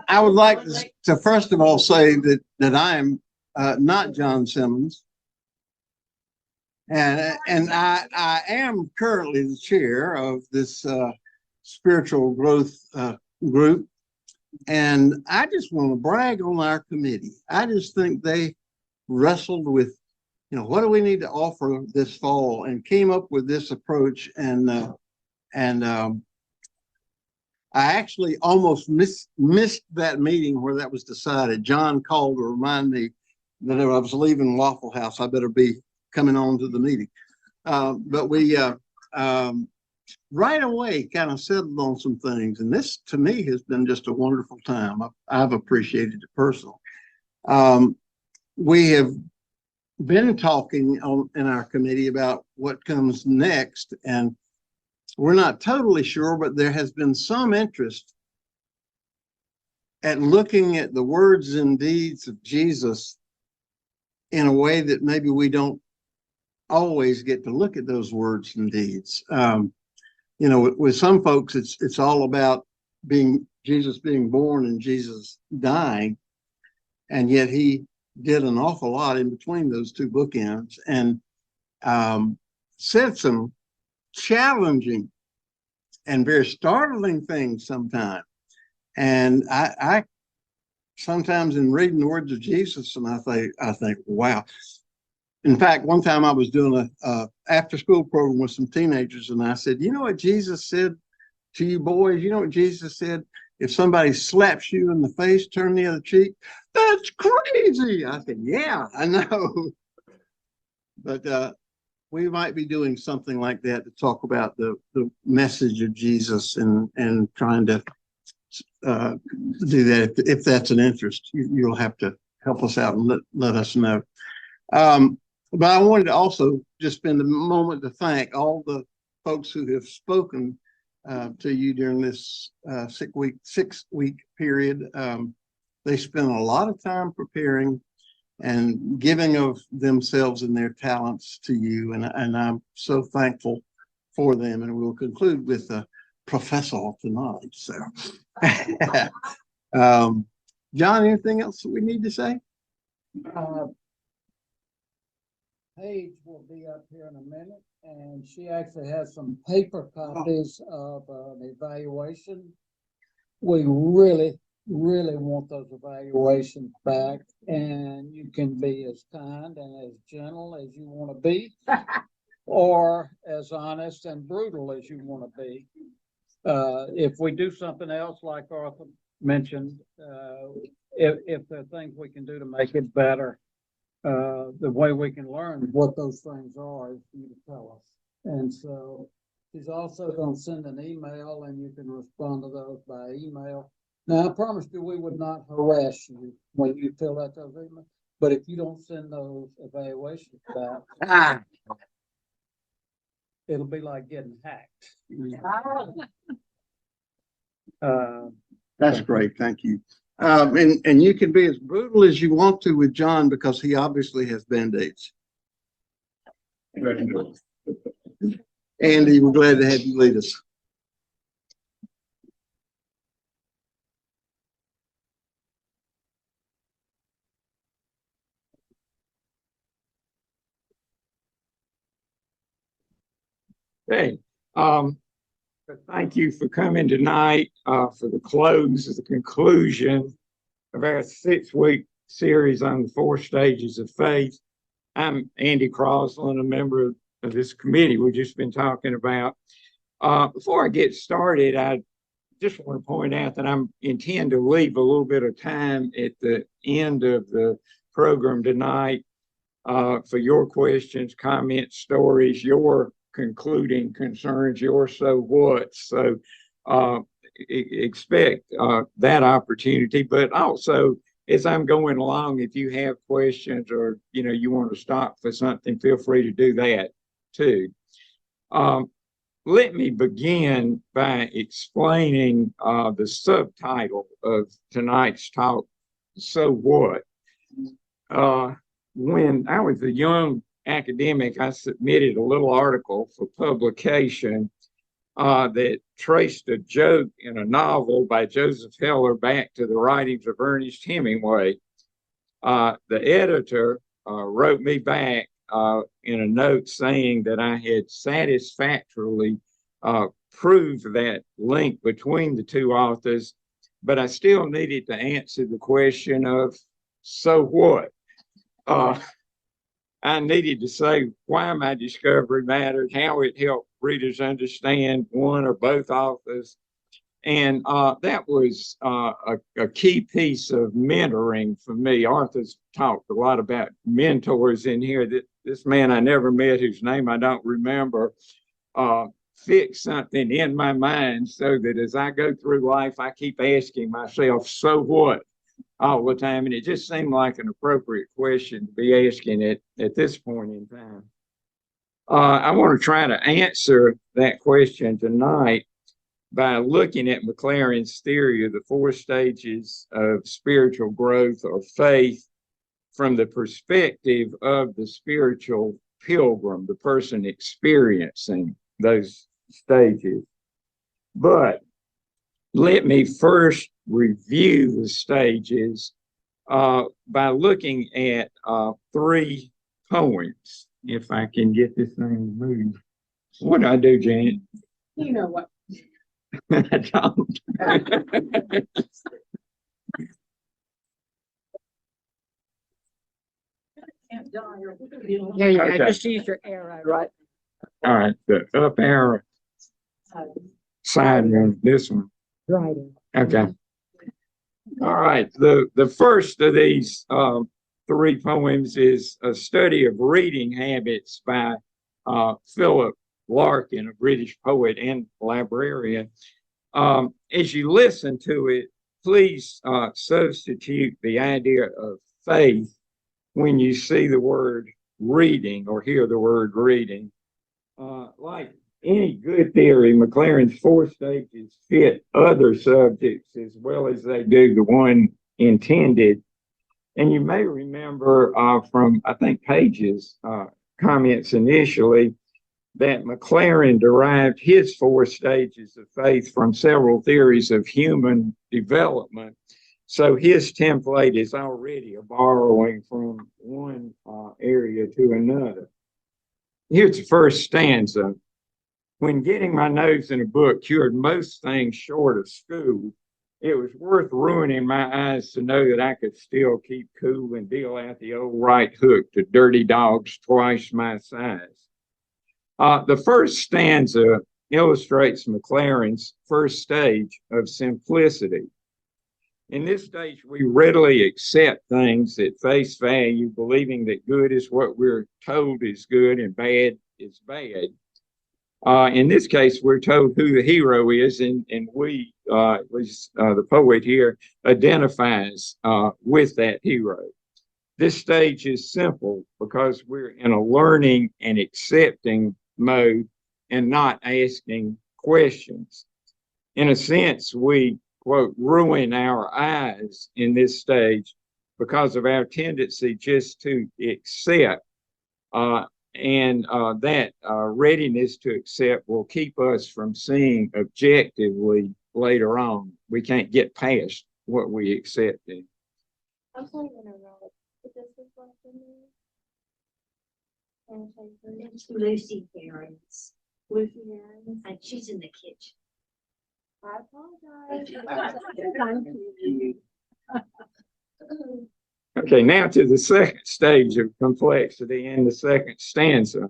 I would like to first of all say that I am not John Simmons, and I am currently the chair of this spiritual growth group, and I just want to brag on our committee. I just think they wrestled with, what do we need to offer this fall, and came up with this approach, and I actually almost missed that meeting where that was decided. John called to remind me that I was leaving Waffle House. I better be coming on to the meeting. But we right away kind of settled on some things. And this, to me, has been just a wonderful time. I've appreciated it personally. We have been talking in our committee about what comes next. And we're not totally sure, but there has been some interest at looking at the words and deeds of Jesus in a way that maybe we don't always get to look at those words and deeds. With some folks, it's all about Jesus being born and Jesus dying, and yet he did an awful lot in between those two bookends, and said some challenging and very startling things sometimes. And I sometimes in reading the words of Jesus, and I think, wow. In fact, one time I was doing a after school program with some teenagers, and I said, you know what Jesus said to you boys? You know what Jesus said? If somebody slaps you in the face, turn the other cheek. That's crazy. I said, yeah, I know. But we might be doing something like that to talk about the message of Jesus, and trying to do that. If that's an interest, you'll have to help us out and let us know. But I wanted to also just spend a moment to thank all the folks who have spoken to you during this 6-week period. They spent a lot of time preparing and giving of themselves and their talents to you, and I'm so thankful for them. And we'll conclude with a professor tonight. So, John, anything else that we need to say? Paige will be up here in a minute, and she actually has some paper copies of an evaluation. We really want those evaluations back, and you can be as kind and as gentle as you want to be, or as honest and brutal as you want to be. If we do something else, like Arthur mentioned, if there are things we can do to make it better, the way we can learn what those things are is for you to tell us. And so she's also going to send an email, and you can respond to those by email. Now, I promised you we would not harass you when you fill out those emails, but if you don't send those evaluations back, it'll be like getting hacked. That's great. Thank you. And you can be as brutal as you want to with John, because he obviously has Band-Aids. Andy, we're glad to have you lead us. Hey, thank you for coming tonight for the conclusion of our 6-week series on the 4 stages of faith. I'm Andy Crosland, a member of this committee we've just been talking about. Before I get started, I just want to point out that I intend to leave a little bit of time at the end of the program tonight for your questions, comments, stories, your concluding concerns, your so what. So expect that opportunity. But also, as I'm going along, if you have questions or you want to stop for something, feel free to do that too. Let me begin by explaining the subtitle of tonight's talk, So What? When I was a young academic, I submitted a little article for publication that traced a joke in a novel by Joseph Heller back to the writings of Ernest Hemingway. The editor wrote me back in a note saying that I had satisfactorily proved that link between the two authors, but I still needed to answer the question of, so what? I needed to say why my discovery mattered, how it helped readers understand one or both authors. And that was a key piece of mentoring for me. Arthur's talked a lot about mentors in here. This man I never met, whose name I don't remember, fixed something in my mind so that as I go through life, I keep asking myself, so what? All the time. And it just seemed like an appropriate question to be asking it at this point in time. I want to try to answer that question tonight by looking at McLaren's theory of the 4 stages of spiritual growth or faith from the perspective of the spiritual pilgrim, the person experiencing those stages. But let me first review the stages by looking at 3 poems. If I can get this thing moved. What do I do, Janet? You know what? I don't. There you go. Okay. Just use your arrow, right? All right, the up arrow side one, this one. Right. Okay. All right. The first of these 3 poems is a study of reading habits by Philip Larkin, a British poet and librarian. As you listen to it, please substitute the idea of faith when you see the word reading or hear the word reading. Like any good theory, McLaren's 4 stages fit other subjects as well as they do the one intended. And you may remember from, I think, Page's comments initially that McLaren derived his 4 stages of faith from several theories of human development. So his template is already a borrowing from one area to another. Here's the first stanza. When getting my nose in a book cured most things short of school, it was worth ruining my eyes to know that I could still keep cool and deal out the old right hook to dirty dogs twice my size. The first stanza illustrates McLaren's first stage of simplicity. In this stage, we readily accept things at face value, believing that good is what we're told is good and bad is bad. In this case, we're told who the hero is, and we, at least the poet here, identifies with that hero. This stage is simple because we're in a learning and accepting mode and not asking questions. In a sense, we, quote, ruin our eyes in this stage because of our tendency just to accept. And that readiness to accept will keep us from seeing objectively later on. We can't get past what we accepted. I'm playing in a role. But this is what it's Lucy Aaron's. Lucy Aaron's. And she's in the kitchen. I apologize. Okay, now to the second stage of complexity in the second stanza.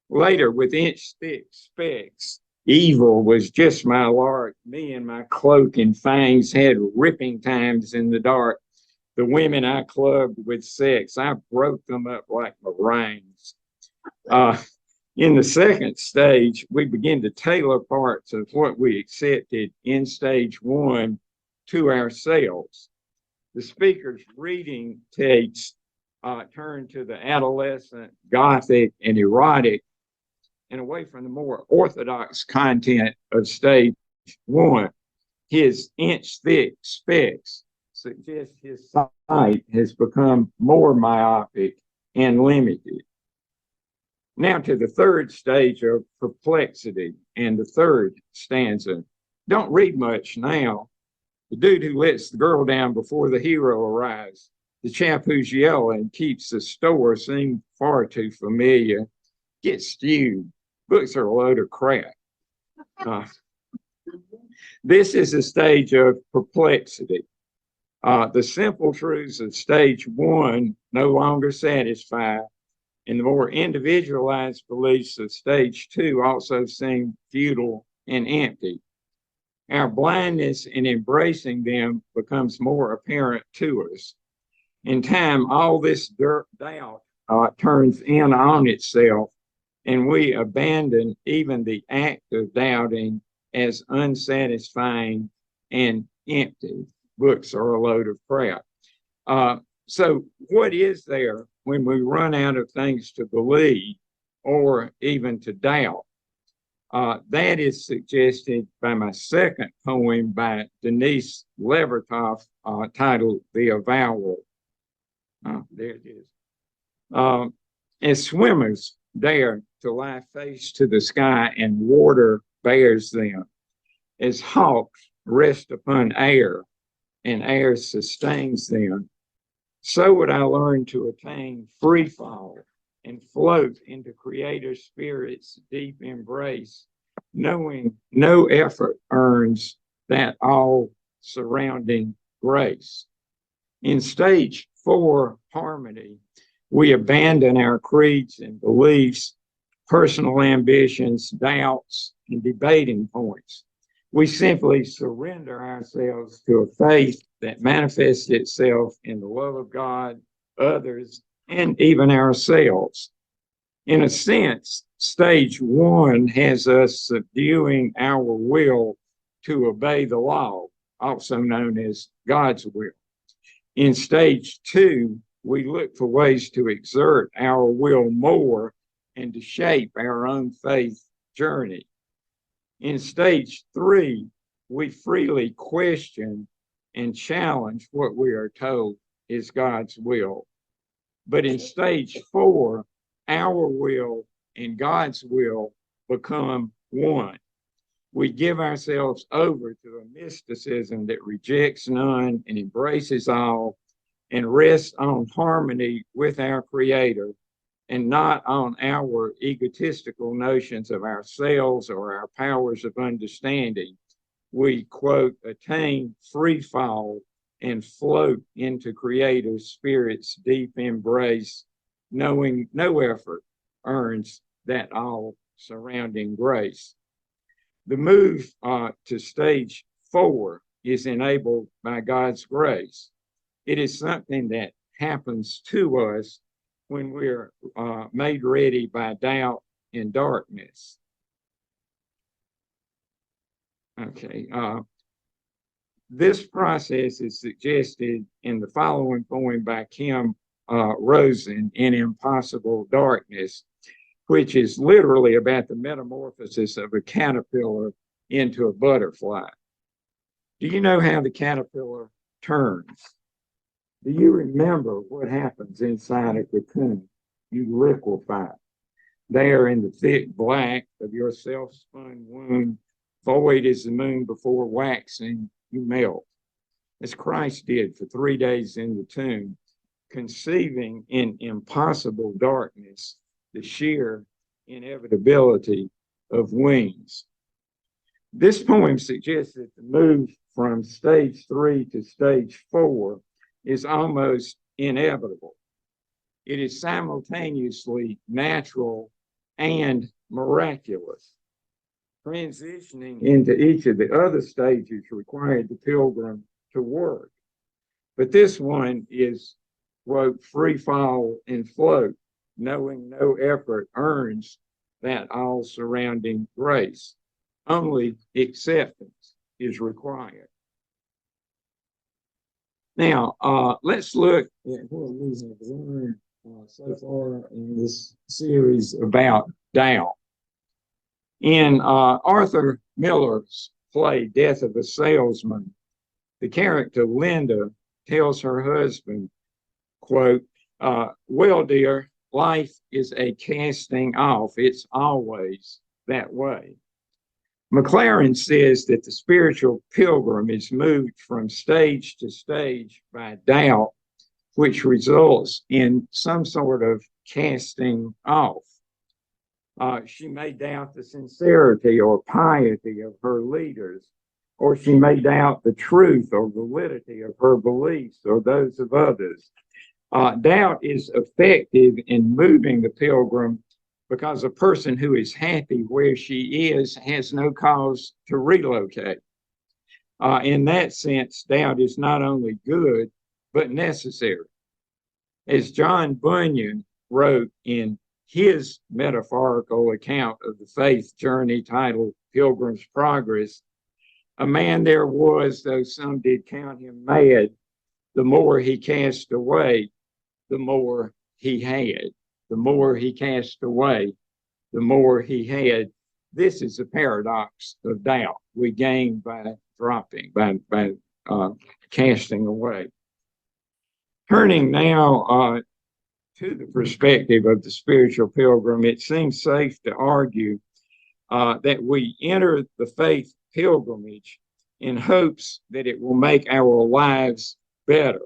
Later, with inch-thick specks, evil was just my lark. Me and my cloak and fangs had ripping times in the dark. The women I clubbed with sex, I broke them up like meringues. In the second stage, we begin to tailor parts of what we accepted in stage 1 to ourselves. The speaker's reading takes turn to the adolescent, gothic, and erotic, and away from the more orthodox content of stage 1. His inch-thick specs suggest his sight has become more myopic and limited. Now to the third stage of perplexity and the third stanza. Don't read much now. The dude who lets the girl down before the hero arrives. The chap who's yelling keeps the store seem far too familiar. Get stewed. Books are a load of crap. This is a stage of perplexity. The simple truths of stage one no longer satisfy, and the more individualized beliefs of stage two also seem futile and empty. Our blindness in embracing them becomes more apparent to us. In time, all this doubt turns in on itself, and we abandon even the act of doubting as unsatisfying and empty. Books are a load of crap. So what is there when we run out of things to believe or even to doubt? That is suggested by my second poem by Denise Levertov, titled The Avowal. There it is. As swimmers dare to lie face to the sky and water bears them, as hawks rest upon air and air sustains them, so would I learn to attain free fall and float into Creator Spirit's deep embrace, knowing no effort earns that all surrounding grace. In stage 4, harmony, we abandon our creeds and beliefs, personal ambitions, doubts, and debating points. We simply surrender ourselves to a faith that manifests itself in the love of God, others, and even ourselves. In a sense, stage 1 has us subduing our will to obey the law, also known as God's will. In stage 2, we look for ways to exert our will more and to shape our own faith journey. In stage 3, we freely question and challenge what we are told is God's will. But in stage 4, our will and God's will become one. We give ourselves over to a mysticism that rejects none and embraces all, and rests on harmony with our Creator and not on our egotistical notions of ourselves or our powers of understanding. We, quote, attain free fall and float into Creator Spirit's deep embrace, knowing no effort earns that all surrounding grace. The move to stage 4 is enabled by God's grace. It is something that happens to us when we're made ready by doubt and darkness. Okay. This process is suggested in the following poem by Kim Rosen, In Impossible Darkness, which is literally about the metamorphosis of a caterpillar into a butterfly. Do you know how the caterpillar turns? Do you remember what happens inside a cocoon? You liquefy. There in the thick black of your self-spun womb, void as the moon before waxing, you melt, as Christ did for 3 days in the tomb, conceiving in impossible darkness the sheer inevitability of wings. This poem suggests that the move from stage 3 to stage 4 is almost inevitable. It is simultaneously natural and miraculous. Transitioning into each of the other stages required the pilgrim to work. But this one is, quote, free fall and float, knowing no effort earns that all surrounding grace. Only acceptance is required. Now, let's look at what we have learned so far in this series about doubt. In Arthur Miller's play, Death of a Salesman, the character Linda tells her husband, quote, well, dear, life is a casting off. It's always that way. McLaren says that the spiritual pilgrim is moved from stage to stage by doubt, which results in some sort of casting off. She may doubt the sincerity or piety of her leaders, or she may doubt the truth or validity of her beliefs or those of others. Doubt is effective in moving the pilgrim because a person who is happy where she is has no cause to relocate. In that sense, doubt is not only good, but necessary. As John Bunyan wrote in his metaphorical account of the faith journey titled Pilgrim's Progress, a man there was, though some did count him mad, the more he cast away, the more he had. The more he cast away, the more he had. This is a paradox of doubt. We gain by dropping, by casting away. Turning now to the perspective of the spiritual pilgrim, it seems safe to argue that we enter the faith pilgrimage in hopes that it will make our lives better.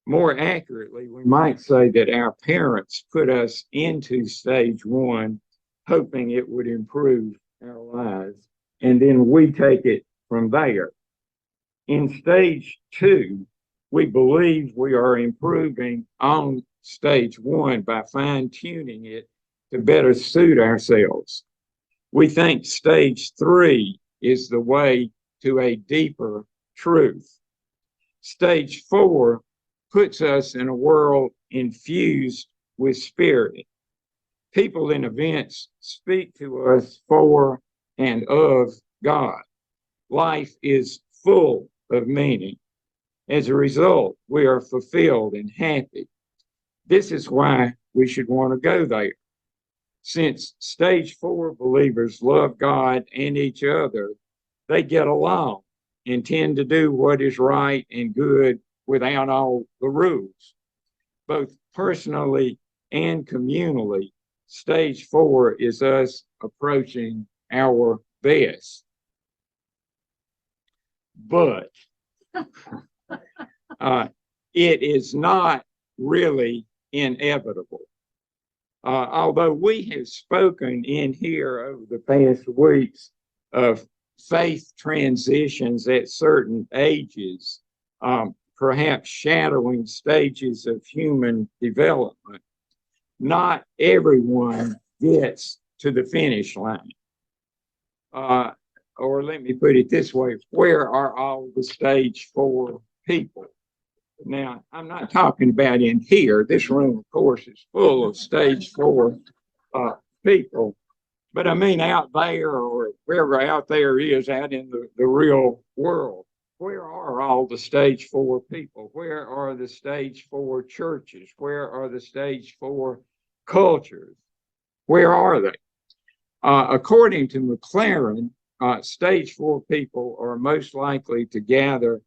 More accurately, we might say that our parents put us into stage one, hoping it would improve our lives, and then we take it from there. In stage two, we believe we are improving on stage one by fine-tuning it to better suit ourselves. We think stage three is the way to a deeper truth. Stage four puts us in a world infused with spirit. People and events speak to us for and of God. Life is full of meaning. As a result, we are fulfilled and happy. This is why we should want to go there. Since stage four believers love God and each other, they get along and tend to do what is right and good without all the rules. Both personally and communally, stage four is us approaching our best. But it is not really inevitable. Although we have spoken in here over the past weeks of faith transitions at certain ages, perhaps shadowing stages of human development, not everyone gets to the finish line. Or let me put it this way, where are all the stage four people? Now, I'm not talking about in here. This room, of course, is full of stage four people. But I mean out there or wherever out there is out in the real world. Where are all the stage four people? Where are the stage four churches? Where are the stage four cultures? Where are they? According to McLaren, stage four people are most likely to gather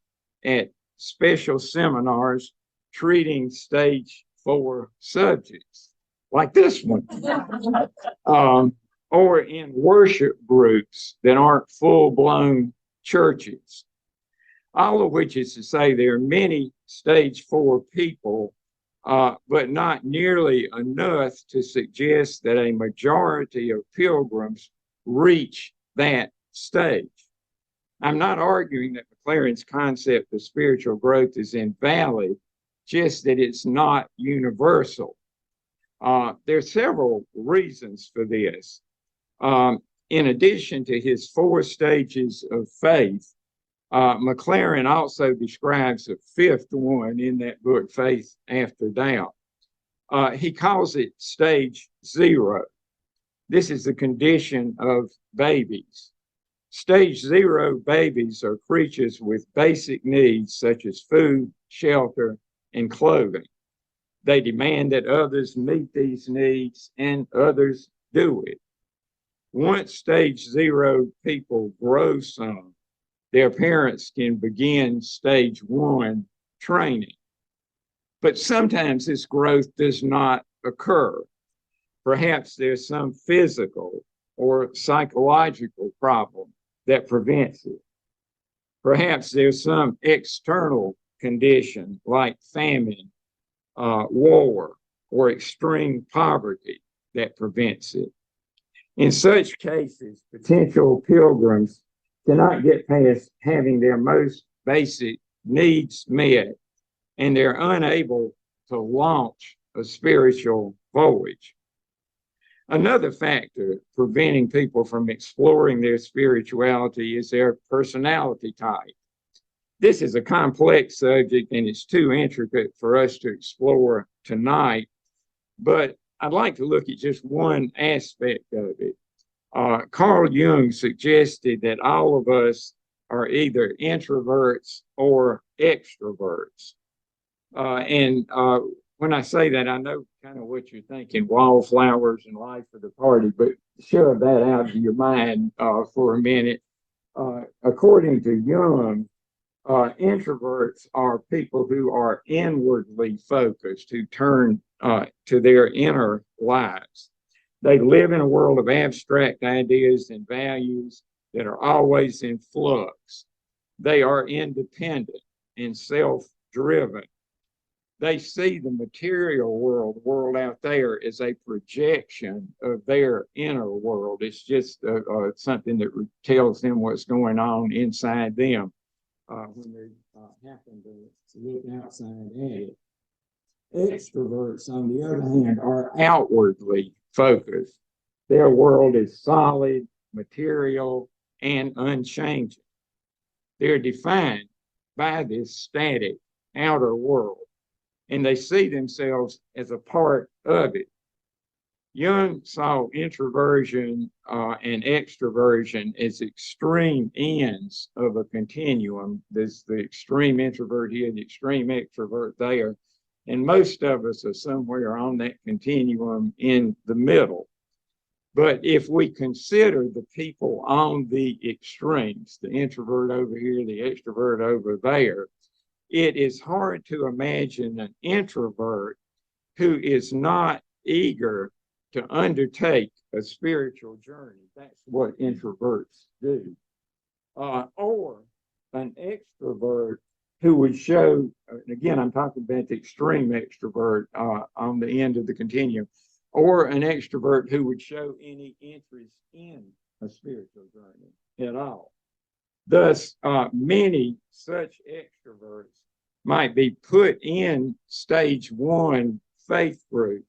at special seminars treating stage four subjects, like this one, or in worship groups that aren't full-blown churches. All of which is to say there are many stage four people, but not nearly enough to suggest that a majority of pilgrims reach that stage. I'm not arguing that McLaren's concept of spiritual growth is invalid, just that it's not universal. There are several reasons for this. In addition to his 4 stages of faith, McLaren also describes a 5th one in that book, Faith After Doubt. He calls it stage 0. This is the condition of babies. Stage 0 babies are creatures with basic needs such as food, shelter, and clothing. They demand that others meet these needs and others do it. Once stage 0 people grow some, their parents can begin stage 1 training. But sometimes this growth does not occur. Perhaps there's some physical or psychological problem that prevents it. Perhaps there's some external condition like famine, war, or extreme poverty that prevents it. In such cases, potential pilgrims cannot get past having their most basic needs met, and they're unable to launch a spiritual voyage. Another factor preventing people from exploring their spirituality is their personality type. This is a complex subject and it's too intricate for us to explore tonight, but I'd like to look at just one aspect of it. Carl Jung suggested that all of us are either introverts or extroverts. When I say that, I know kind of what you're thinking, wallflowers and life of the party, but shove that out of your mind for a minute. According to Jung, introverts are people who are inwardly focused, who turn to their inner lives. They live in a world of abstract ideas and values that are always in flux. They are independent and self-driven. They see the material world, the world out there, as a projection of their inner world. It's just something that tells them what's going on inside them when they happen to look outside at it. Extroverts, on the other hand, are outwardly focused. Their world is solid, material, and unchanging. They're defined by this static outer world, and they see themselves as a part of it. Jung saw introversion and extroversion as extreme ends of a continuum. There's the extreme introvert here, the extreme extrovert there, and most of us are somewhere on that continuum in the middle. But if we consider the people on the extremes, the introvert over here, the extrovert over there, it is hard to imagine an introvert who is not eager to undertake a spiritual journey. That's what introverts do. Or an extrovert who would show, again, I'm talking about the extreme extrovert on the end of the continuum, or an extrovert who would show any interest in a spiritual journey at all. Thus, many such extroverts might be put in stage one faith groups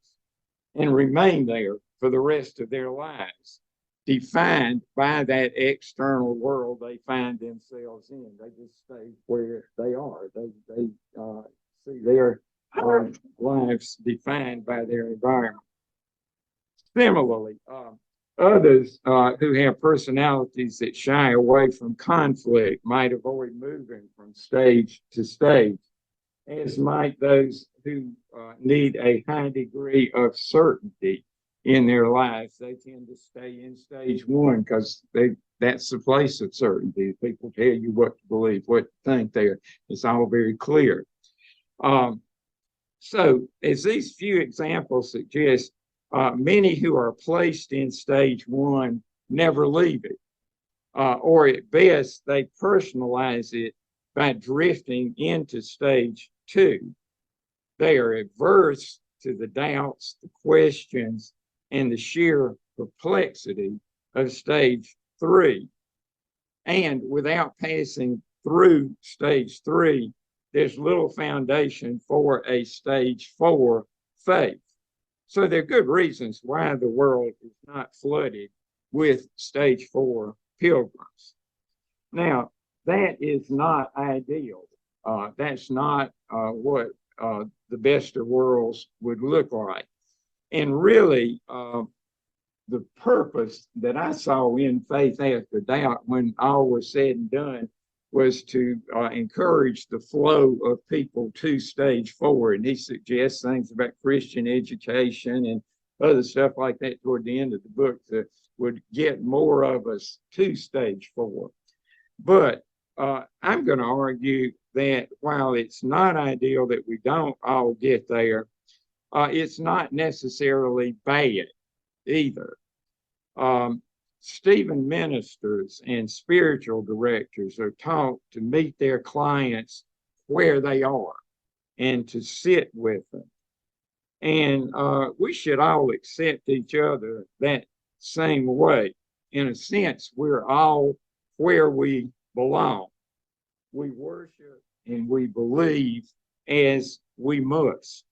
and remain there for the rest of their lives, defined by that external world they find themselves in. They just stay where they are. They see their lives defined by their environment. Similarly, others who have personalities that shy away from conflict might avoid moving from stage to stage, as might those who need a high degree of certainty in their lives. They tend to stay in stage one because that's the place of certainty. People tell you what to believe, what to think there. It's all very clear. So as these few examples suggest, many who are placed in stage one never leave it, or at best, they personalize it by drifting into stage two. They are averse to the doubts, the questions, and the sheer perplexity of stage three. And without passing through stage three, there's little foundation for a stage four faith. So there are good reasons why the world is not flooded with stage four pilgrims. Now, that is not ideal. That's not what the best of worlds would look like. And really, the purpose that I saw in Faith After Doubt, when all was said and done, was to encourage the flow of people to stage four. And he suggests things about Christian education and other stuff like that toward the end of the book that would get more of us to stage four. But I'm going to argue that while it's not ideal that we don't all get there, it's not necessarily bad either. Stephen ministers and spiritual directors are taught to meet their clients where they are and to sit with them. And we should all accept each other that same way. In a sense, we're all where we belong. We worship and we believe as we must.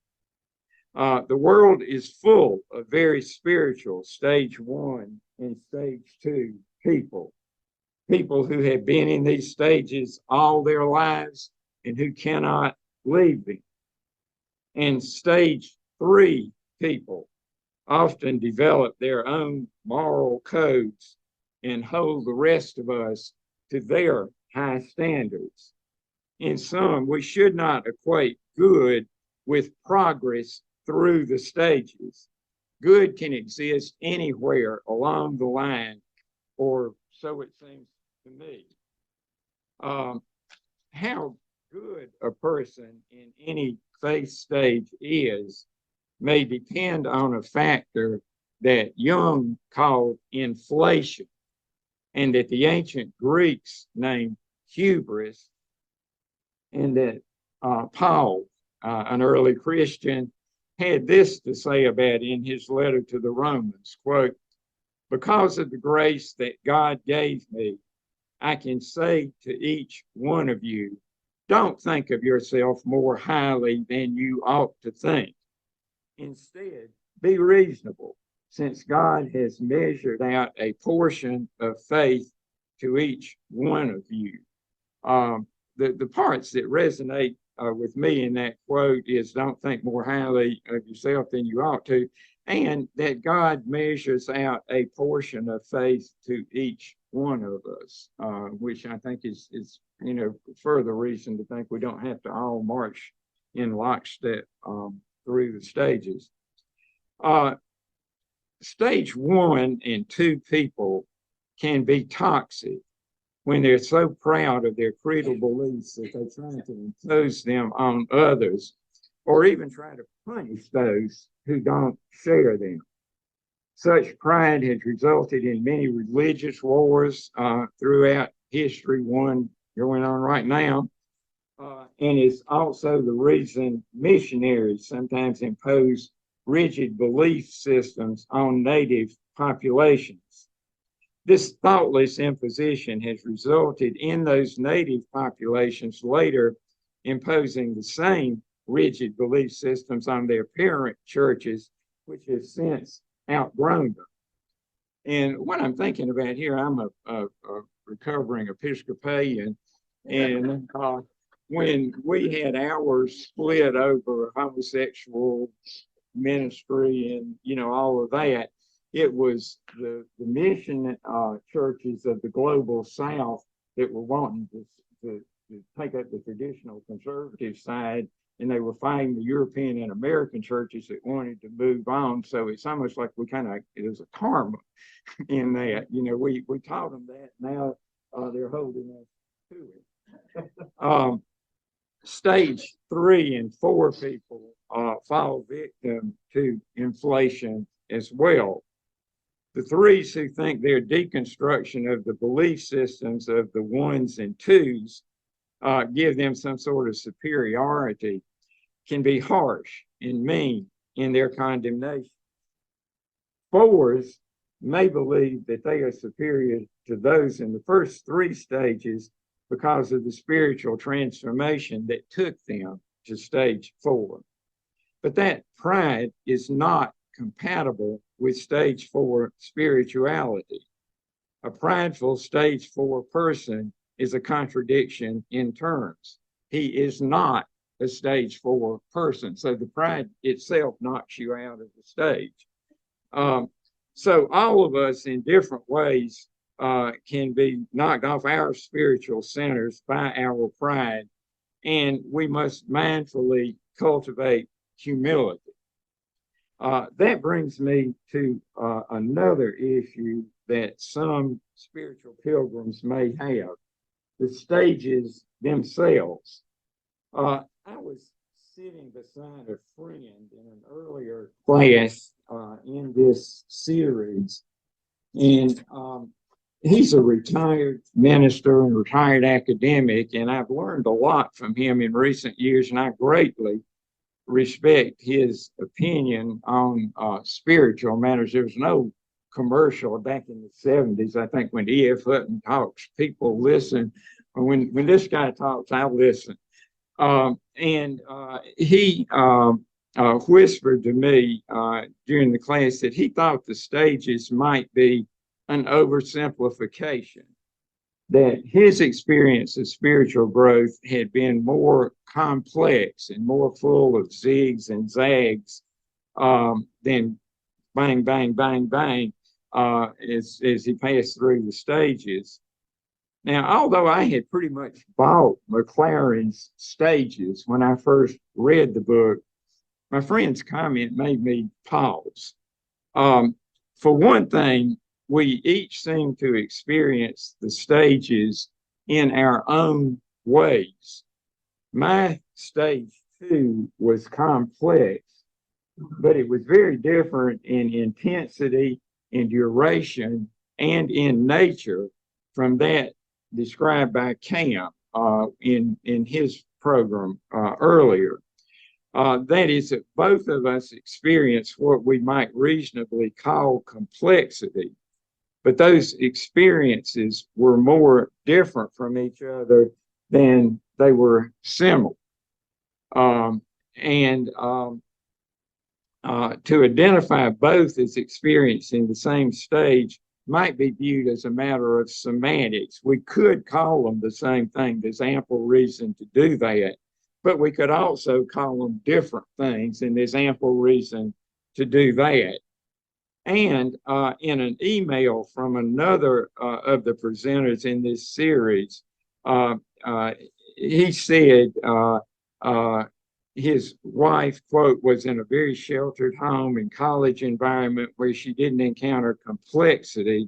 The world is full of very spiritual stage 1 and stage 2 people, people who have been in these stages all their lives and who cannot leave them. And stage 3 people often develop their own moral codes and hold the rest of us to their high standards. In sum, we should not equate good with progress through the stages. Good can exist anywhere along the line, or so it seems to me. How good a person in any faith stage is may depend on a factor that Jung called inflation, and that the ancient Greeks named hubris, and that Paul, an early Christian, had this to say about in his letter to the Romans, quote, "Because of the grace that God gave me, I can say to each one of you, don't think of yourself more highly than you ought to think. Instead, be reasonable, since God has measured out a portion of faith to each one of you." The parts that resonate with me in that quote is don't think more highly of yourself than you ought to, and that God measures out a portion of faith to each one of us, which I think is further reason to think we don't have to all march in lockstep through the stages. Stage 1 and 2 people can be toxic when they're so proud of their creedal beliefs that they try to impose them on others, or even try to punish those who don't share them. Such pride has resulted in many religious wars throughout history, one going on right now, and is also the reason missionaries sometimes impose rigid belief systems on native populations. This thoughtless imposition has resulted in those native populations later imposing the same rigid belief systems on their parent churches, which have since outgrown them. And what I'm thinking about here, I'm a recovering Episcopalian, and when we had ours split over homosexual ministry and all of that, it was the mission churches of the global South that were wanting to take up the traditional conservative side, and they were fighting the European and American churches that wanted to move on. So it's almost like it was a karma in that. We taught them that. Now they're holding us to it. Stage 3 and 4 people fall victim to inflation as well. The 3s who think their deconstruction of the belief systems of the 1s and 2s give them some sort of superiority can be harsh and mean in their condemnation. 4s may believe that they are superior to those in the first 3 stages because of the spiritual transformation that took them to stage 4. But that pride is not compatible with stage 4 spirituality. A prideful stage 4 person is a contradiction in terms. He is not a stage 4 person. So the pride itself knocks you out of the stage. So all of us in different ways can be knocked off our spiritual centers by our pride, and we must mindfully cultivate humility. That brings me to another issue that some spiritual pilgrims may have, the stages themselves. I was sitting beside a friend in an earlier class in this series, and he's a retired minister and retired academic, and I've learned a lot from him in recent years, and I greatly respect his opinion on spiritual matters. There was no commercial back in the 70s, I think, when E.F. Hutton talks, people listen. When this guy talks, I listen. And he whispered to me during the class that he thought the stages might be an oversimplification, that his experience of spiritual growth had been more complex and more full of zigs and zags than bang, bang, bang, bang as he passed through the stages. Now, although I had pretty much bought McLaren's stages when I first read the book, my friend's comment made me pause. For one thing, we each seem to experience the stages in our own ways. My stage 2 was complex, but it was very different in intensity, in duration, and in nature from that described by Cam in his program earlier. That is that both of us experience what we might reasonably call complexity, but those experiences were more different from each other than they were similar. To identify both as experiencing the same stage might be viewed as a matter of semantics. We could call them the same thing. There's ample reason to do that, but we could also call them different things, and there's ample reason to do that. And in an email from another of the presenters in this series, he said his wife, quote, was in a very sheltered home and college environment where she didn't encounter complexity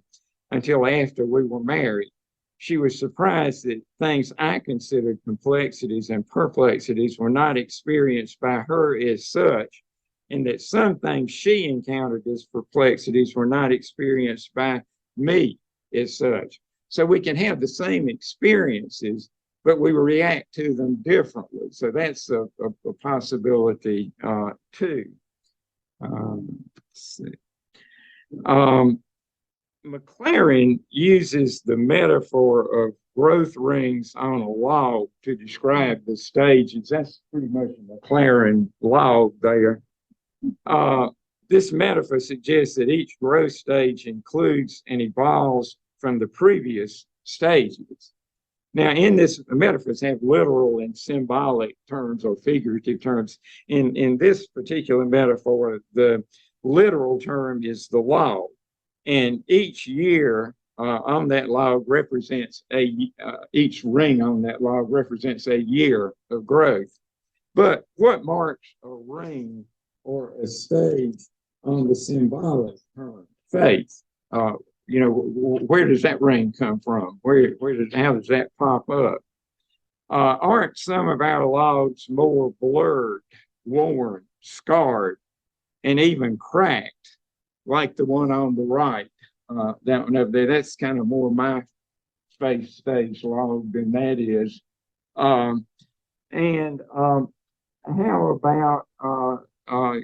until after we were married. She was surprised that things I considered complexities and perplexities were not experienced by her as such, and that some things she encountered as perplexities were not experienced by me as such. So we can have the same experiences, but we react to them differently. So that's a possibility too. Let's see. McLaren uses the metaphor of growth rings on a log to describe the stages. That's pretty much a McLaren log there. This metaphor suggests that each growth stage includes and evolves from the previous stages. Now, in this, metaphors have literal and symbolic terms or figurative terms. In this particular metaphor, the literal term is the log, and each year on that log represents each ring on that log represents a year of growth. But what marks a ring or a stage on the symbolic term? Faith. Where does that ring come from? How does that pop up? Aren't some of our logs more blurred, worn, scarred, and even cracked, like the one on the right? That one up there, that's kind of more my faith stage log than that is. How about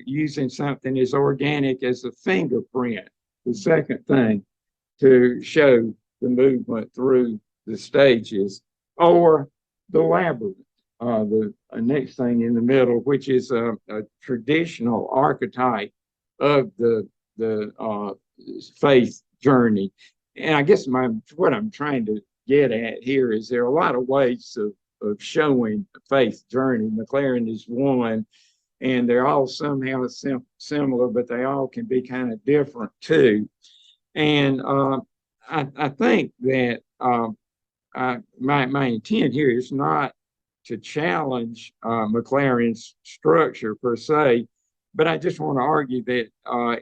using something as organic as a fingerprint, the second thing, to show the movement through the stages, or the labyrinth, the next thing in the middle, which is a traditional archetype of the faith journey. And I guess what I'm trying to get at here is there are a lot of ways of showing the faith journey. McLaren is one, and they're all somehow similar, but they all can be kind of different too. And I think that my intent here is not to challenge McLaren's structure per se, but I just want to argue that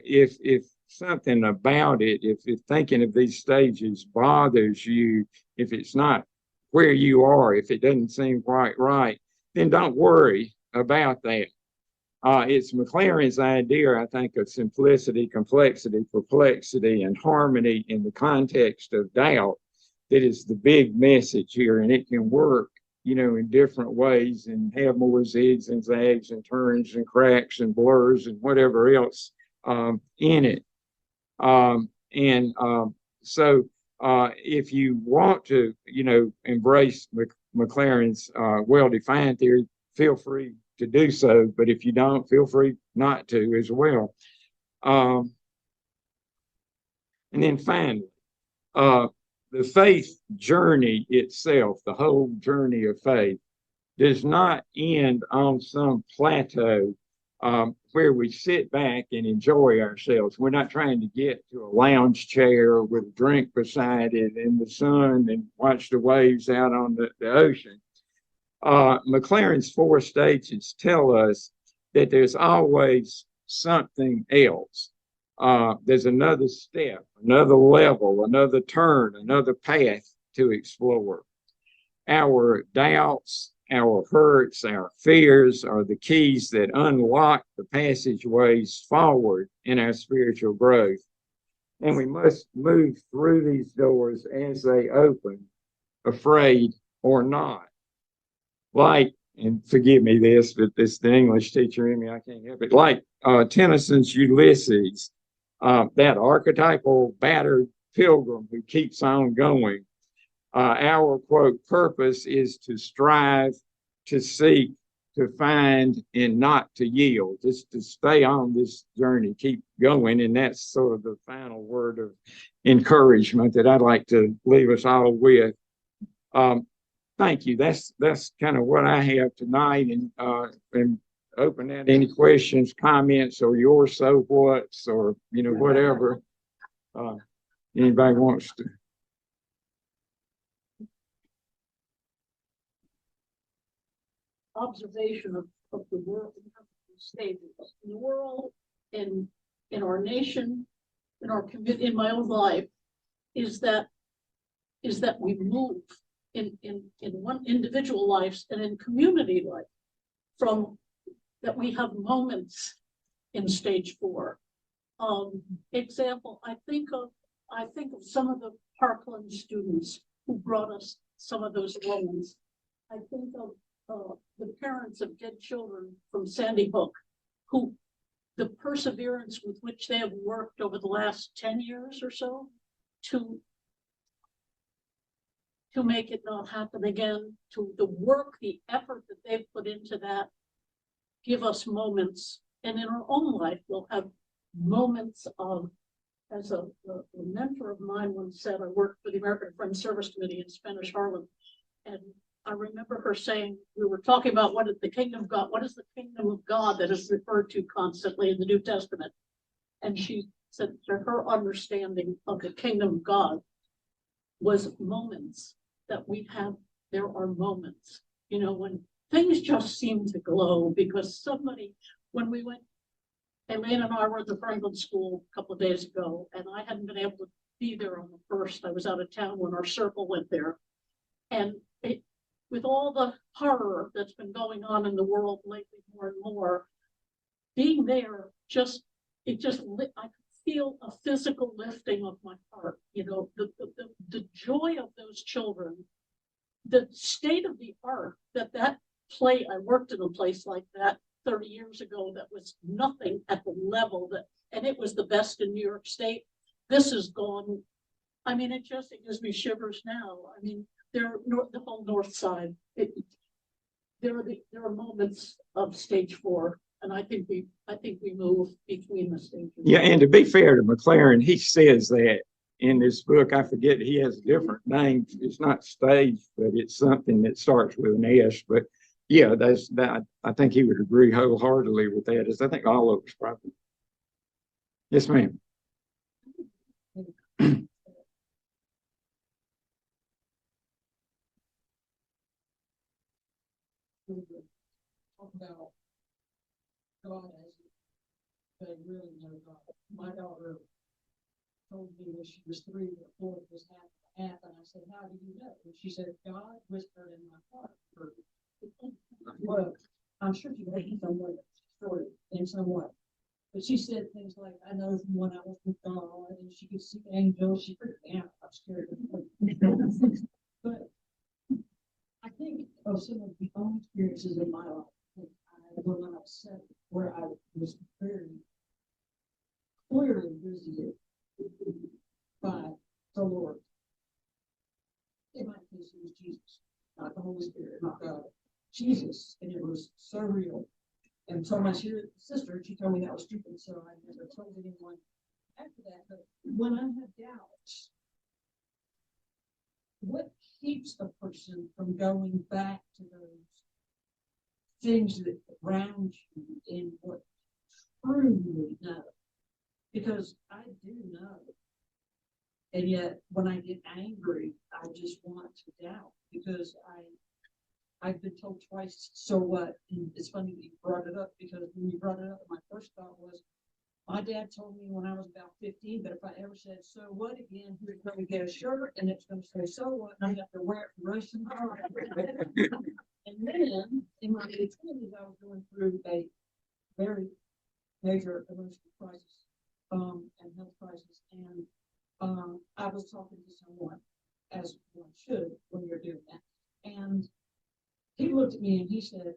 if something about it, if thinking of these stages bothers you, if it's not where you are, if it doesn't seem quite right, then don't worry. about that. It's McLaren's idea, I think, of simplicity, complexity, perplexity, and harmony in the context of doubt that is the big message here. And it can work, in different ways and have more zigs and zags and turns and cracks and blurs and whatever else in it. So if you want to, embrace McLaren's well-defined theory, feel free to do so. But if you don't, feel free not to as well. And then finally, the faith journey itself, the whole journey of faith, does not end on some plateau where we sit back and enjoy ourselves. We're not trying to get to a lounge chair with a drink beside it in the sun and watch the waves out on the ocean. McLaren's 4 stages tell us that there's always something else. There's another step, another level, another turn, another path to explore. Our doubts, our hurts, our fears are the keys that unlock the passageways forward in our spiritual growth. And we must move through these doors as they open, afraid or not. Like, and forgive me this, but this the English teacher in me, I can't help it. Like Tennyson's Ulysses, that archetypal battered pilgrim who keeps on going. Our, quote, purpose is to strive, to seek, to find, and not to yield, just to stay on this journey, keep going. And that's sort of the final word of encouragement that I'd like to leave us all with. Thank you. That's kind of what I have tonight, and open at any questions, comments, or your so whats, or whatever anybody wants to. Observation of the world stages in the world, in our nation, in my own life, is that we move in one individual lives and in community life, from that we have moments in stage 4. Example, I think of some of the Parkland students who brought us some of those moments. I think of the parents of dead children from Sandy Hook, who the perseverance with which they have worked over the last 10 years or so to make it not happen again, to the work, the effort that they've put into that, give us moments. And in our own life, we'll have moments of, as a mentor of mine once said, I worked for the American Friends Service Committee in Spanish Harlem. And I remember her saying, we were talking about what is the kingdom of God, what is the kingdom of God that is referred to constantly in the New Testament? And she said that her understanding of the kingdom of God was moments that we have. There are moments, when things just seem to glow because somebody, when we went, Elaine and I were at the Franklin School a couple of days ago, and I hadn't been able to be there on the first. I was out of town when our circle went there. And with all the horror that's been going on in the world lately, more and more, being there I could feel a physical lifting of my heart. The joy of those children, the state of the art that play. I worked in a place like that 30 years ago that was nothing at the level and it was the best in New York State. This is gone. I mean, it gives me shivers now. I mean, the whole north side. There are moments of stage 4, and I think we move between the stages. Yeah, and to be fair to McLaren, he says that in this book. I forget, he has a different name. It's not stage, but it's something that starts with an S. But yeah, that's that. I think he would agree wholeheartedly with that. As I think all of us probably. Yes, ma'am. Talk about God as they really know God. My daughter told me when she was 3 or 4, it was half and half, and I said, "How do you know?" And she said, "God whispered in my heart." Well, I'm sure you in some way. But she said things like, I know from when I was with God, and she could see angels, she freaked me out, I'm scared of them. But I think of some of the own experiences in my life, when I was 7, where I was very clearly visited by the Lord. In my case, it was Jesus, not the Holy Spirit, not God. Jesus, and it was so real. And so my sister, she told me that was stupid, so I never told anyone after that. But when I have doubts, what keeps a person from going back to those things that ground you in what truly know? Because I do know. And yet when I get angry, I just want to doubt because I've been told twice, so what? And it's funny that you brought it up because when you brought it up, my first thought was, my dad told me when I was about 15 that if I ever said, so what again, he would probably get a shirt and it's going to say, so what? And I have to wear it for the rest of my life. And then in my late 20s, I was going through a very major emotional crisis and health crisis. And I was talking to someone, as one should when you're doing that. And he looked at me and he said,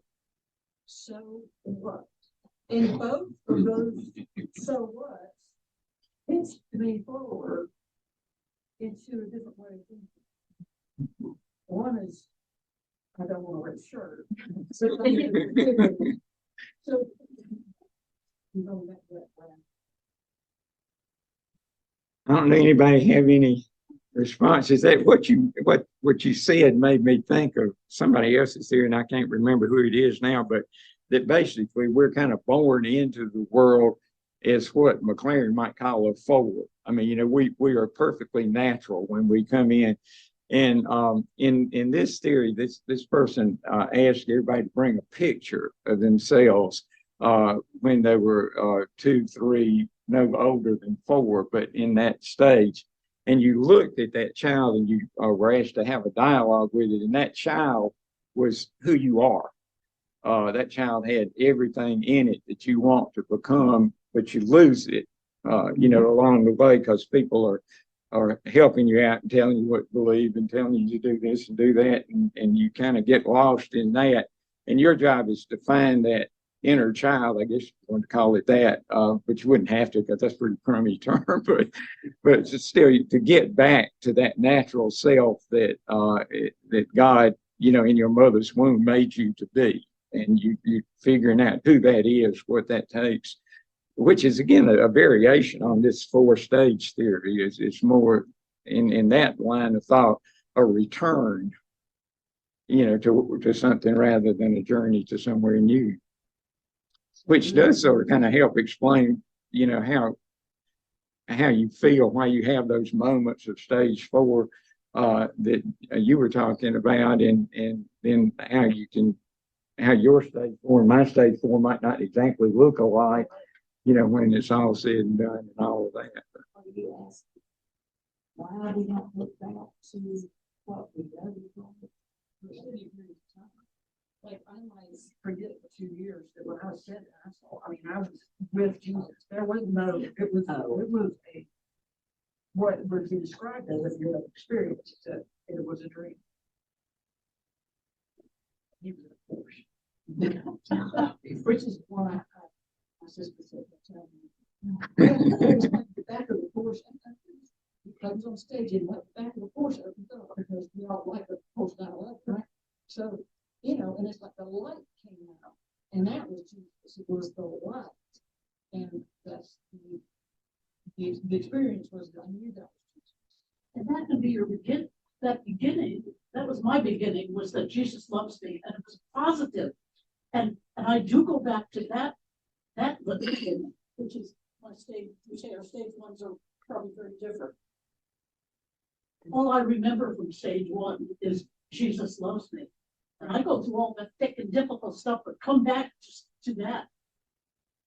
so what? And both of those so what pitched me forward into a different way of thinking. One is, I don't want to wear a shirt. So you know that. I don't know anybody have any responses. That what you said made me think of somebody else's theory, and I can't remember who it is now, but that basically we're kind of born into the world as what McLaren might call a forward. I mean, you know, we are perfectly natural when we come in. And in this theory, this person asked everybody to bring a picture of themselves when they were 2, 3, no older than 4, but in that stage. And you looked at that child and you were asked to have a dialogue with it. And that child was who you are. That child had everything in it that you want to become, but you lose it, you know, along the way because people are helping you out and telling you what to believe and telling you to do this and do that. And you kind of get lost in that. And your job is to find that inner child, I guess you want to call it that, but you wouldn't have to because that's a pretty crummy term, but it's still to get back to that natural self that that God, you know, in your mother's womb made you to be. And you figuring out who that is, what that takes, which is again a variation on this 4-stage theory. It's more in that line of thought, a return, you know, to something rather than a journey to somewhere new, which does sort of kind of help explain, you know, how you feel, why you have those moments of stage 4 that you were talking about, and then how your stage 4 and my stage 4 might not exactly look alike, you know, when it's all said and done and all of that. You ask why we don't look back to what we know for a period of time. Like I might forget for 2 years that when I was 7, I was with Jesus. There was no, it was a what would be described as a real experience, except it was a dream. He was a Porsche. Which is why my sister said, tell me. The back of the Porsche, he comes on stage and let the back of the Porsche opens up because we all like the Porsche 911, right? So, you know, and it's like the light came out, and that was Jesus. It was the light, and that's the experience was that I knew that was Jesus. And that could be your beginning. That was my beginning, was that Jesus loves me, and it was positive. And I do go back to that beginning, which is my stage. We say our stage 1s are probably very different. All I remember from stage 1 is Jesus loves me. And I go through all the thick and difficult stuff, but come back to that.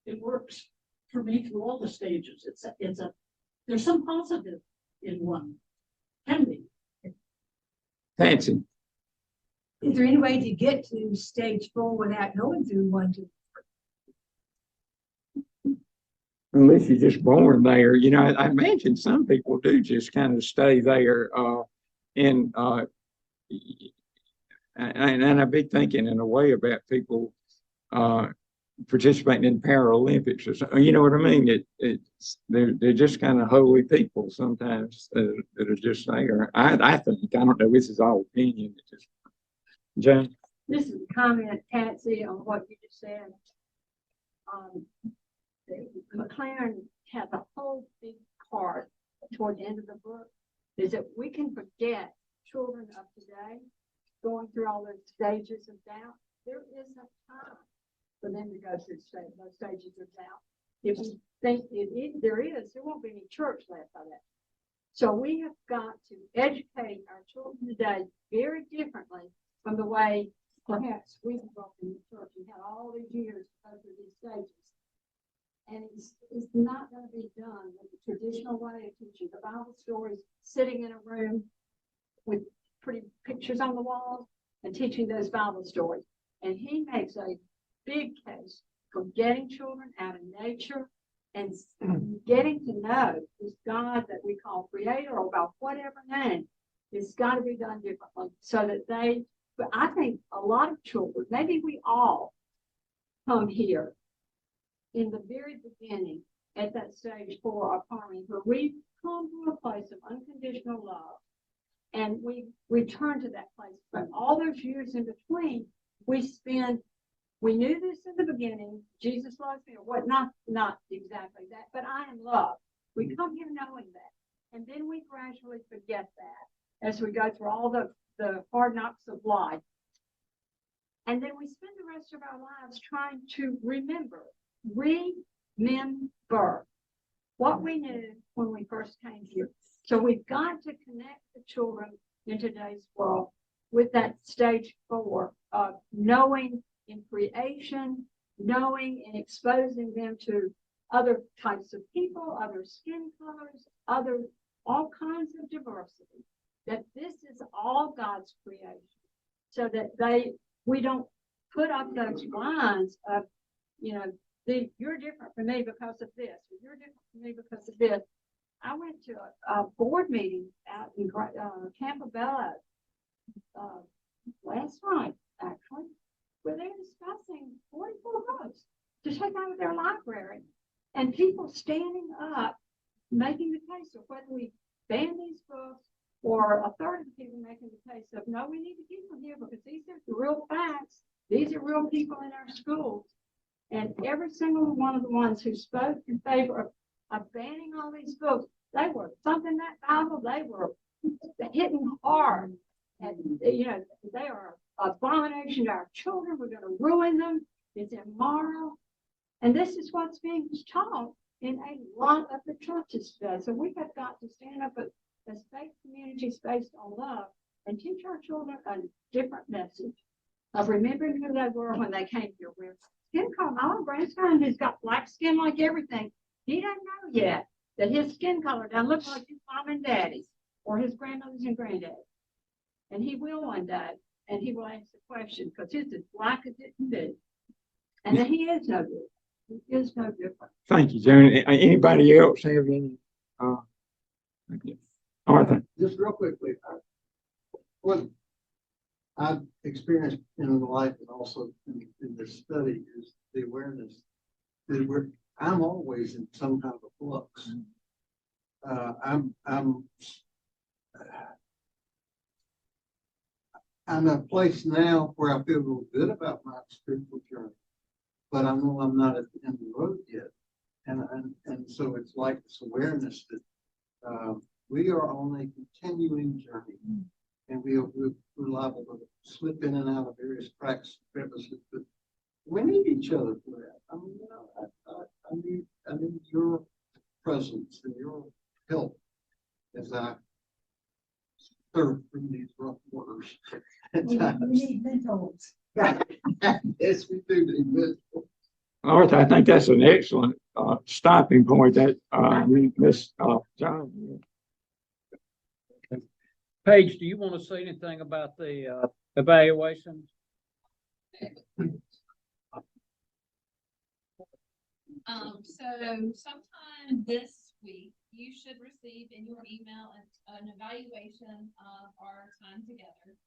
It works for me through all the stages. There's some positive in one. Can be. Fancy. Is there any way to get to stage 4 without going through 1, 2? unless you're just born there, you know, I imagine some people do just kind of stay there, and, and I've been thinking in a way about people, participating in Paralympics or something, you know what I mean? They're just kind of holy people sometimes that are just there. I think, I don't know, this is all opinion. It's just, Jane? This is a comment, Patsy, on what you just said. McLaren has a whole big part toward the end of the book, is that we can forget children of today going through all those stages of doubt. There is a time for them to go through those stages of doubt. If we think there won't be any church left by that. So we have got to educate our children today very differently from the way perhaps we grew up in the church and had all these years to go through these stages. And it's not going to be done with the traditional way of teaching the Bible stories, sitting in a room with pretty pictures on the walls and teaching those Bible stories. And he makes a big case for getting children out of nature and getting to know this God that we call creator, or by whatever name. It's got to be done differently so that but I think a lot of children, maybe we all come here in the very beginning at that stage 4 of farming, where we come to a place of unconditional love, and we return to that place. But all those years in between, we knew this in the beginning, Jesus loves me, or what, not exactly that, but I am loved. We come here knowing that. And then we gradually forget that as we go through all the hard knocks of life. And then we spend the rest of our lives trying to remember what we knew when we first came here. So we've got to connect the children in today's world with that stage 4 of knowing in creation, knowing and exposing them to other types of people, other skin colors, all kinds of diversity, that this is all God's creation, so that we don't put up those lines of, you're different from me because of this, or you're different from me because of this. I went to a board meeting out in Campobello last night, actually, where they were discussing 44 books to take out of their library, and people standing up making the case of whether we ban these books, or a third of the people making the case of, no, we need to keep them here because these are the real facts. These are real people in our schools. And every single one of the ones who spoke in favor of banning all these books, they were thumping that Bible. They were hitting hard. And, they are an abomination to our children. We're going to ruin them. It's immoral. And this is what's being taught in a lot of the churches today. So we have got to stand up as faith communities based on love and teach our children a different message of remembering who they were when they came here. With skin color, my own grandson who's got black skin like everything, he doesn't know yet that his skin color doesn't look like his mom and daddy's or his grandmother's and granddad's. And he will one day, and he will ask the question because his is black as it can be. And then he is no good. He is no different. Thank you, Joan. Anybody else have any? Arthur. Just real quickly, what I've experienced in life and also in this study is the awareness that I'm always in some kind of a flux. I'm at a place now where I feel real good about my spiritual journey, but I know I'm not at the end of the road yet. And so it's like this awareness that we are on a continuing journey, and we're liable to slip in and out of various cracks and crevices, but we need each other for that. I mean, I need your presence and your help as I surf through these rough waters. We need mentors. Yes, we do need mentors. Arthur, I think that's an excellent stopping point. That Miss John. Paige, do you want to say anything about the evaluations? So sometime this week, you should receive in your email an evaluation of our time together.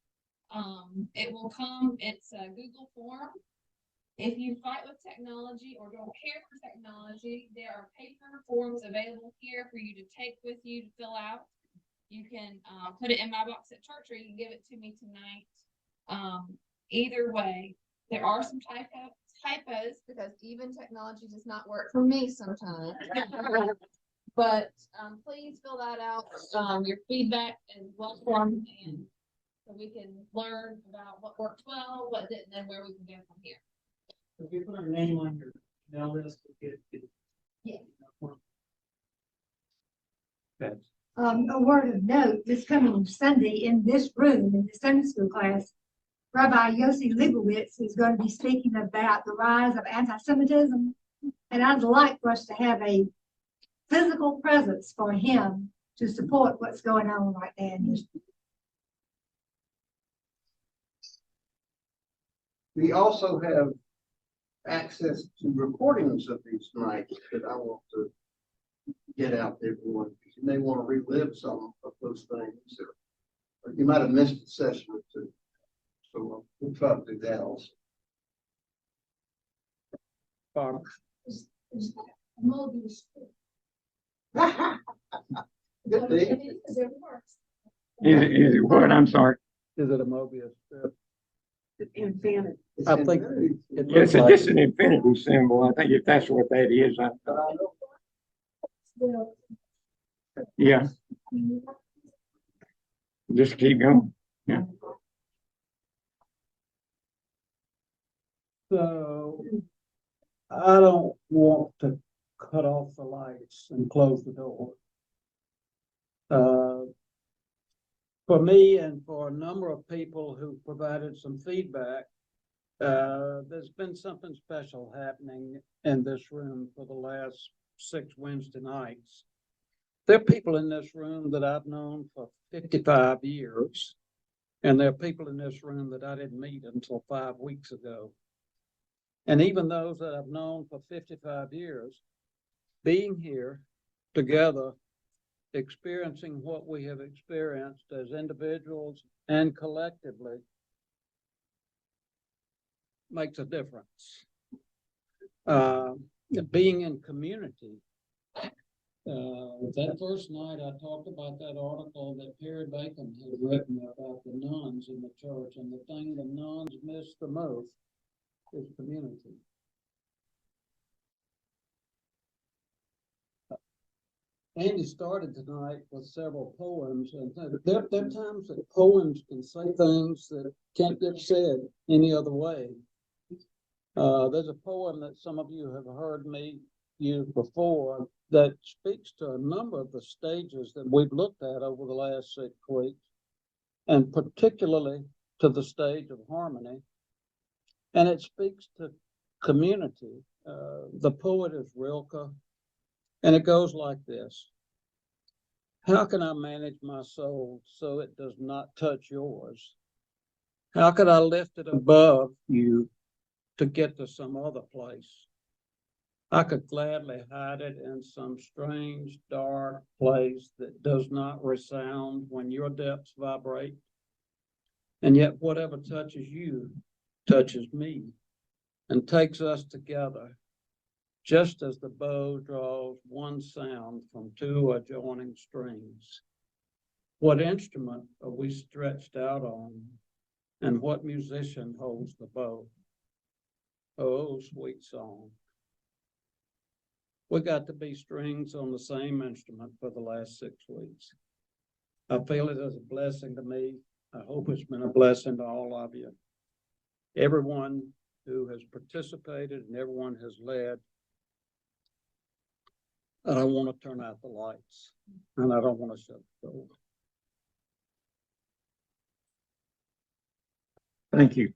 It will come, it's a Google form. If you fight with technology or don't care for technology, there are paper forms available here for you to take with you to fill out. You can put it in my box at church, or you can give it to me tonight. Either way, there are some typos because even technology does not work for me sometimes. But please fill that out. Your feedback is welcome, and so we can learn about what worked well, what didn't, and where we can go from here. If you put our name on your email list, we'll get it. Yeah. That's A word of note, this coming Sunday in this room, in the Sunday school class, Rabbi Yossi Leibowitz is going to be speaking about the rise of anti-Semitism. And I'd like for us to have a physical presence for him to support what's going on right now in his. We also have access to recordings of these nights that I want to get out to everyone. You may want to relive some of those things, or you might have missed a session or two. So we'll try to do that also. Mobius. Good day. It works. is it what? I'm sorry. Is it a Mobius strip? Infinity. I think it Yeah, looks it's like just an infinity symbol. I think if that's what that is, yeah. Just keep going. So I don't want to cut off the lights and close the door. For me and for a number of people who provided some feedback, there's been something special happening in this room for the last 6 Wednesday nights. There are people in this room that I've known for 55 years, and there are people in this room that I didn't meet until 5 weeks ago. And even those that I've known for 55 years, being here together, experiencing what we have experienced as individuals and collectively makes a difference. Being in community. That first night I talked about that article that Perry Bacon had written about the nuns in the church, and the thing the nuns miss the most is community. Andy started tonight with several poems, and there are times that poems can say things that can't get said any other way. There's a poem that some of you have heard me use before that speaks to a number of the stages that we've looked at over the last 6 weeks, and particularly to the stage of harmony. And it speaks to community. The poet is Rilke, and it goes like this. How can I manage my soul so it does not touch yours? How could I lift it above you to get to some other place? I could gladly hide it in some strange, dark place that does not resound when your depths vibrate. And yet whatever touches you touches me and takes us together, just as the bow draws one sound from 2 adjoining strings. What instrument are we stretched out on, and what musician holds the bow? Oh, sweet song. We got to be strings on the same instrument for the last 6 weeks. I feel it as a blessing to me. I hope it's been a blessing to all of you. Everyone who has participated and everyone has led. I don't want to turn out the lights, and I don't want to shut the door. Thank you.